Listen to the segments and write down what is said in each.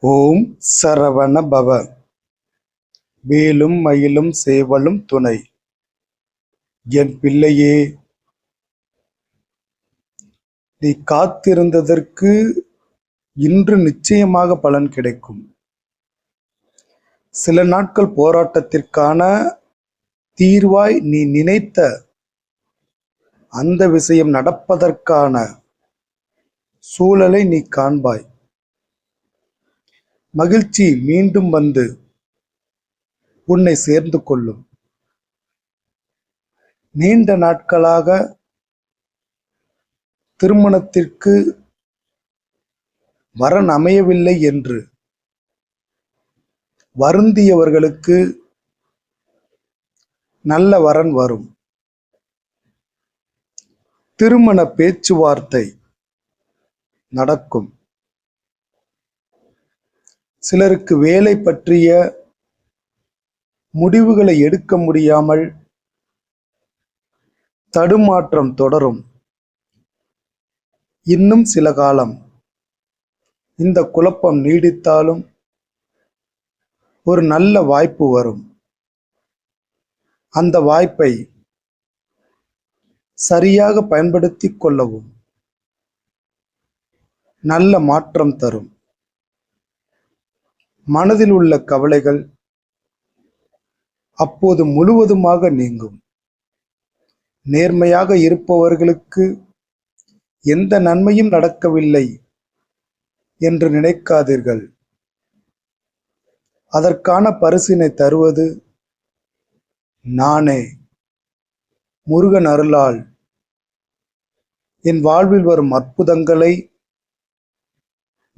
ஓம் சரவண பவ. வேலும் மயிலும் சேவலும் துணை. என் பிள்ளையே, நீ காத்திருந்ததற்கு இன்று நிச்சயமாக பலன் கிடைக்கும். சில நாட்கள் போராட்டத்திற்கான தீர்வாய் நீ நினைத்த அந்த விஷயம் நடப்பதற்கான சூழலை நீ காண்பாய். மகிழ்ச்சி மீண்டும் வந்து உன்னை சேர்ந்து கொள்ளும். நீண்ட நாட்களாக திருமணத்திற்கு வரன் அமையவில்லை என்று வருந்தியவர்களுக்கு நல்ல வரன் வரும். திருமண பேச்சுவார்த்தை நடக்கும். சிலருக்கு வேலை பற்றிய முடிவுகளை எடுக்க முடியாமல் தடுமாற்றம் தொடரும். இன்னும் சில காலம் இந்த குழப்பம் நீடித்தாலும் ஒரு நல்ல வாய்ப்பு வரும். அந்த வாய்ப்பை சரியாக பயன்படுத்திக் கொள்ளவும் நல்ல மாற்றம் தரும். மனதில் உள்ள கவலைகள் அப்போது முழுவதுமாக நீங்கும். நேர்மையாக இருப்பவர்களுக்கு எந்த நன்மையும் நடக்கவில்லை என்று நினைக்காதீர்கள். அதற்கான பரிசினை தருவது நானே. முருகன் அருளால் என் வாழ்வில் வரும் அற்புதங்களை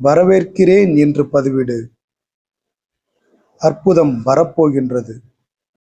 வரவேற்கிறேன் என்று பதிவிடு. அற்புதம் வரப்போகின்றது.